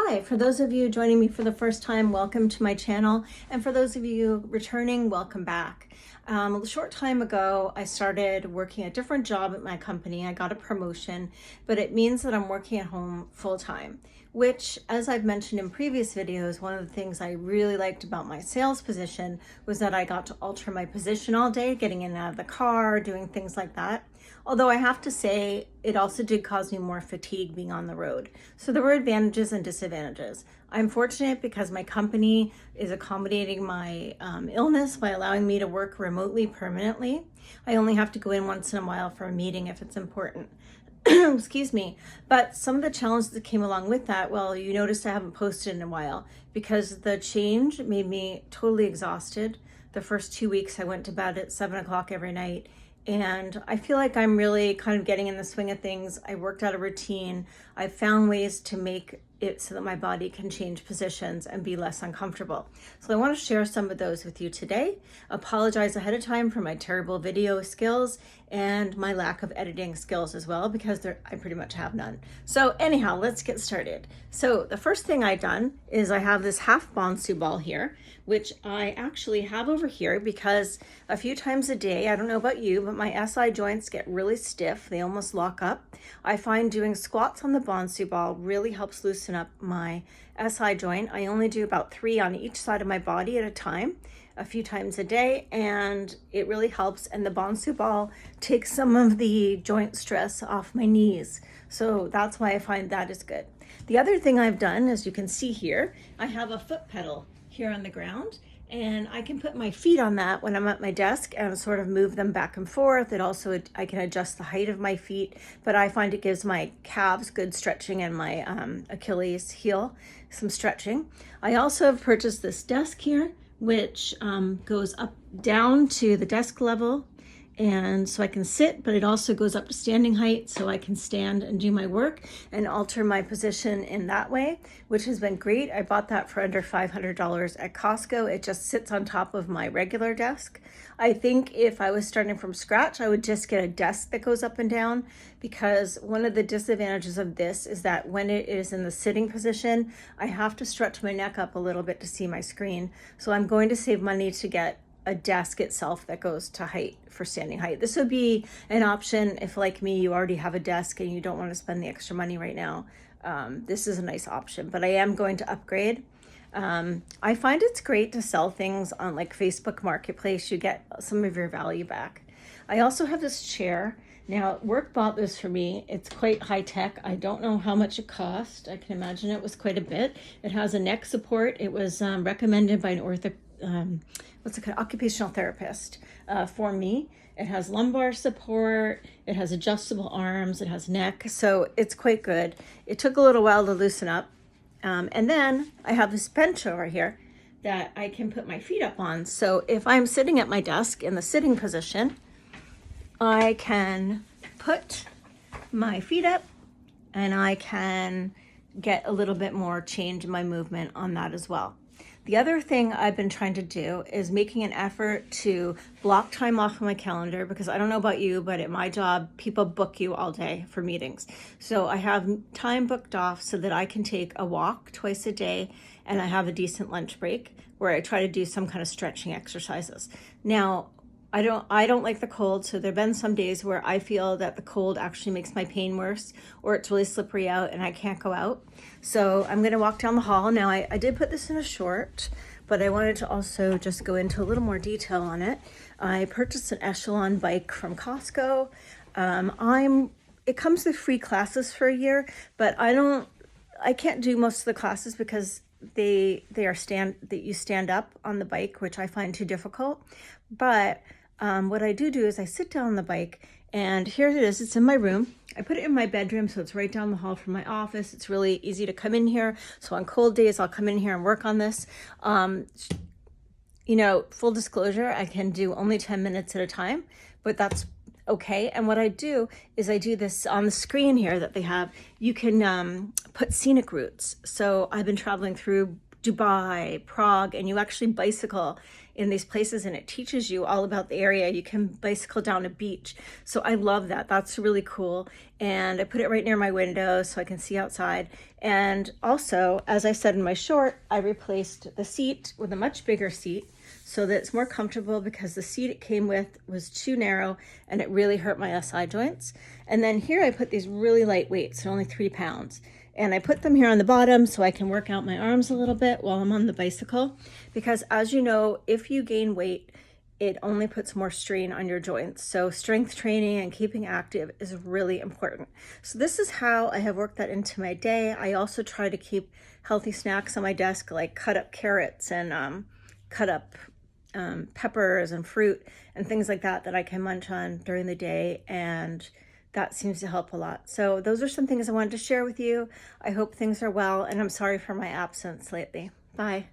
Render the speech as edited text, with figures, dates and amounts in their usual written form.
Hi, for those of you joining me for the first time, welcome to my channel. And for those of you returning, welcome back. A short time ago, I started working a different job at my company. I got a promotion, but it means that I'm working at home full time, which, as I've mentioned in previous videos, one of the things I really liked about my sales position was that I got to alter my position all day, getting in and out of the car, doing things like that. Although I have to say, it also did cause me more fatigue being on the road. So there were advantages and disadvantages. I'm fortunate because my company is accommodating my illness by allowing me to work remotely permanently. I only have to go in once in a while for a meeting if it's important. Excuse me. But some of the challenges that came along with that, well, you noticed I haven't posted in a while because the change made me totally exhausted. The first 2 weeks I went to bed at 7 o'clock every night. And I feel like I'm really kind of getting in the swing of things. I worked out a routine. I found ways to make it so that my body can change positions and be less uncomfortable. So I want to share some of those with you today. Apologize ahead of time for my terrible video skills and my lack of editing skills as well, because I pretty much have none. So anyhow, let's get started. So the first thing I've done is I have this half Bonsu Ball here, which I actually have over here because a few times a day, I don't know about you, but my SI joints get really stiff. They almost lock up. I find doing squats on the Bonsu Ball really helps loosen up my SI joint. I only do about 3 on each side of my body at a time, a few times a day, and it really helps. And the Bonsu Ball takes some of the joint stress off my knees. So that's why I find that is good. The other thing I've done, as you can see here, I have a foot pedal here on the ground, and I can put my feet on that when I'm at my desk and sort of move them back and forth. It also, I can adjust the height of my feet, but I find it gives my calves good stretching and my Achilles heel some stretching. I also have purchased this desk here, which goes up down to the desk level, and so I can sit, but it also goes up to standing height so I can stand and do my work and alter my position in that way, which has been great. I bought that for under $500 at Costco. It just sits on top of my regular desk. I think if I was starting from scratch, I would just get a desk that goes up and down, because one of the disadvantages of this is that when it is in the sitting position, I have to stretch my neck up a little bit to see my screen. So I'm going to save money to get a desk itself that goes to height for standing height. This would be an option if, like me, you already have a desk and you don't want to spend the extra money right now. This is a nice option, but I am going to upgrade. I find it's great to sell things on like Facebook Marketplace. You get some of your value back. I also have this chair. Now, work bought this for me. It's quite high tech. I don't know how much it cost. I can imagine it was quite a bit. It has a neck support. It was recommended by an occupational therapist for me. It has lumbar support, it has adjustable arms, it has neck, so it's quite good. It took a little while to loosen up. And then I have this bench over here that I can put my feet up on. So if I'm sitting at my desk in the sitting position, I can put my feet up and I can get a little bit more change in my movement on that as well. The other thing I've been trying to do is making an effort to block time off of my calendar, because I don't know about you, but at my job, people book you all day for meetings. So I have time booked off so that I can take a walk twice a day, and I have a decent lunch break where I try to do some kind of stretching exercises. Now, I don't like the cold, so there have been some days where I feel that the cold actually makes my pain worse, or it's really slippery out and I can't go out. So I'm gonna walk down the hall. Now I did put this in a short, but I wanted to also just go into a little more detail on it. I purchased an Echelon bike from Costco. It comes with free classes for a year, but I can't do most of the classes because that you stand up on the bike, which I find too difficult. But what I do is I sit down on the bike, and here it is. It's in my room. I put it in my bedroom, so it's right down the hall from my office. It's really easy to come in here. So on cold days, I'll come in here and work on this. Full disclosure, I can do only 10 minutes at a time, but that's okay. And what I do is I do this on the screen here that they have. You can put scenic routes. So I've been traveling through Dubai, Prague, and you actually bicycle in these places and it teaches you all about the area. You can bicycle down a beach. So I love that. That's really cool. And I put it right near my window so I can see outside. And also, as I said in my short, I replaced the seat with a much bigger seat so that it's more comfortable, because the seat it came with was too narrow and it really hurt my SI joints. And then here I put these really light weights, they're only 3 pounds. And I put them here on the bottom so I can work out my arms a little bit while I'm on the bicycle. Because as you know, if you gain weight, it only puts more strain on your joints. So strength training and keeping active is really important. So this is how I have worked that into my day. I also try to keep healthy snacks on my desk, like cut up carrots and cut up peppers and fruit and things like that I can munch on during the day, and that seems to help a lot. So those are some things I wanted to share with you. I hope things are well, and I'm sorry for my absence lately. Bye.